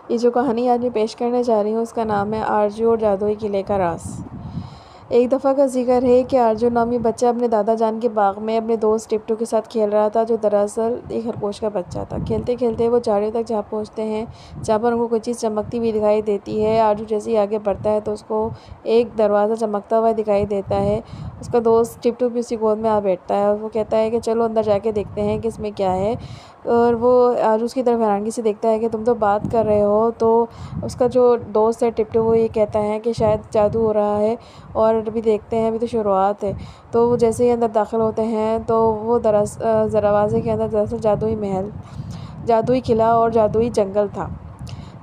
یہ جو کہانی آج میں پیش کرنے جا رہی ہوں اس کا نام ہے آرجو اور جادوئی قلعے کا راز۔ ایک دفعہ کا ذکر ہے کہ آرجو نامی بچہ اپنے دادا جان کے باغ میں اپنے دوست ٹپٹو کے ساتھ کھیل رہا تھا، جو دراصل ایک خرگوش کا بچہ تھا۔ کھیلتے کھیلتے وہ جھاڑیوں تک جا پہنچتے ہیں جہاں پر ان کو کوئی چیز چمکتی ہوئی دکھائی دیتی ہے۔ آرجو جیسے ہی آگے بڑھتا ہے تو اس کو ایک دروازہ چمکتا ہوا دکھائی دیتا ہے۔ اس کا دوست ٹپٹو بھی اس کی گود میں آ بیٹھتا ہے اور وہ کہتا ہے کہ چلو اندر جا کے دیکھتے ہیں کہ اس میں کیا ہے، اور وہ آرجو اس کی طرف حیرانگی سے دیکھتا ہے کہ تم تو بات کر رہے ہو۔ تو اس کا جو دوست ہے ٹپٹو وہ یہ کہتا ہے کہ شاید جادو ہو رہا ہے اور ابھی دیکھتے ہیں، ابھی تو شروعات ہے۔ تو وہ جیسے ہی اندر داخل ہوتے ہیں تو وہ دروازے کے اندر دراصل جادوئی محل، جادوئی قلعہ اور جادوئی جنگل تھا۔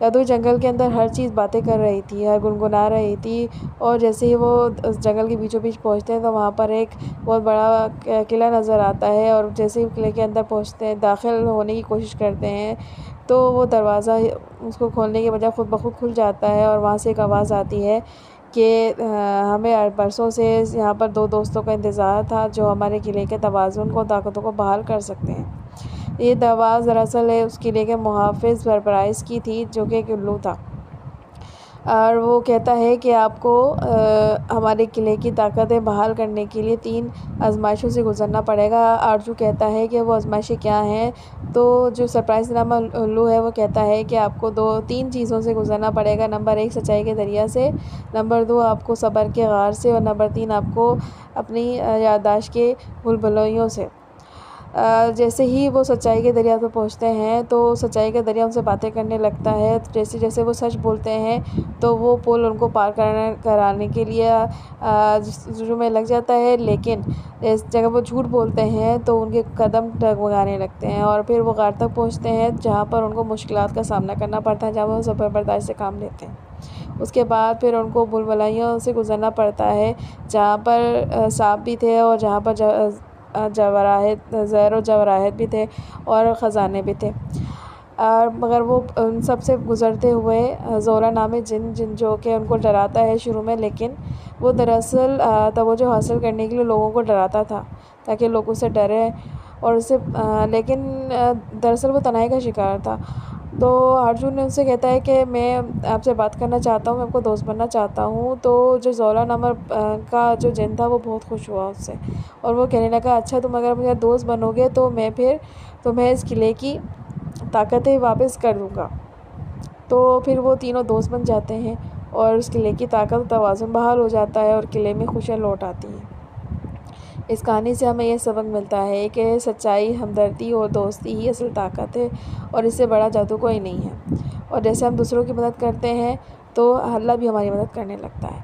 جادوئی جنگل کے اندر ہر چیز باتیں کر رہی تھی، گنگنا رہی تھی، اور جیسے ہی وہ اس جنگل کے بیچوں بیچ پہنچتے ہیں تو وہاں پر ایک بہت بڑا قلعہ نظر آتا ہے، اور جیسے ہی قلعے کے اندر پہنچتے ہیں، داخل ہونے کی کوشش کرتے ہیں تو وہ دروازہ اس کو کھولنے کے بجائے خود بخود کھل جاتا ہے، اور وہاں سے ایک آواز آتی ہے کہ ہمیں برسوں سے یہاں پر دو دوستوں کا انتظار تھا جو ہمارے قلعے کے توازن کو، طاقتوں کو بحال کر سکتے ہیں۔ یہ آواز دراصل اس قلعے کے محافظ سرپرائز کی تھی جو کہ ایک الو تھا، اور وہ کہتا ہے کہ آپ کو ہمارے قلعے کی طاقتیں بحال کرنے کے لیے 3 آزمائشوں سے گزرنا پڑے گا۔ آرجو کہتا ہے کہ وہ آزمائشیں کیا ہیں، تو جو سرپرائز نامہ الو ہے وہ کہتا ہے کہ آپ کو 3 چیزوں سے گزرنا پڑے گا۔ نمبر 1 سچائی کے دریا سے، نمبر 2 آپ کو صبر کے غار سے، اور نمبر 3 آپ کو اپنی یادداشت کے بھول-بھلیوں سے۔ جیسے ہی وہ سچائی کے دریا پہ پہنچتے ہیں تو سچائی کا دریا ان سے باتیں کرنے لگتا ہے۔ جیسے جیسے وہ سچ بولتے ہیں تو وہ پل ان کو پار کرانے کے لیے میں لگ جاتا ہے، لیکن اس جگہ وہ جھوٹ بولتے ہیں تو ان کے قدم ڈگمگانے لگتے ہیں، اور پھر وہ غار تک پہنچتے ہیں جہاں پر ان کو مشکلات کا سامنا کرنا پڑتا ہے، جہاں وہ صبر برداشت سے کام لیتے ہیں۔ اس کے بعد پھر ان کو بھول بھلائیوں سے گزرنا پڑتا ہے جہاں پر سانپ بھی تھے، اور جہاں پر زہر و جواہرات بھی تھے اور خزانے بھی تھے، مگر وہ ان سب سے گزرتے ہوئے زولا نامی جن جو کہ ان کو ڈراتا ہے شروع میں، لیکن وہ دراصل توجہ حاصل کرنے کے لیے لوگوں کو ڈراتا تھا تاکہ لوگ اس سے ڈریں، اور لیکن دراصل وہ تنہائی کا شکار تھا۔ تو آرجو نے ان سے کہتا ہے کہ میں آپ سے بات کرنا چاہتا ہوں، میں آپ کو دوست بننا چاہتا ہوں۔ تو جو زولا نامہ کا جو جن تھا وہ بہت خوش ہوا اس سے، اور وہ کہنے لگا اچھا تم اگر مجھے دوست بنو گے تو میں پھر تمہیں اس قلعے کی طاقتیں واپس کر دوں گا۔ تو پھر وہ تینوں دوست بن جاتے ہیں اور اس قلعے کی طاقت و توازن بحال ہو جاتا ہے اور قلعے میں خوشیاں لوٹ آتی ہیں۔ اس کہانی سے ہمیں یہ سبق ملتا ہے کہ سچائی، ہمدردی اور دوستی ہی اصل طاقت ہے، اور اس سے بڑا جادو کوئی نہیں ہے، اور جیسے ہم دوسروں کی مدد کرتے ہیں تو اللہ بھی ہماری مدد کرنے لگتا ہے۔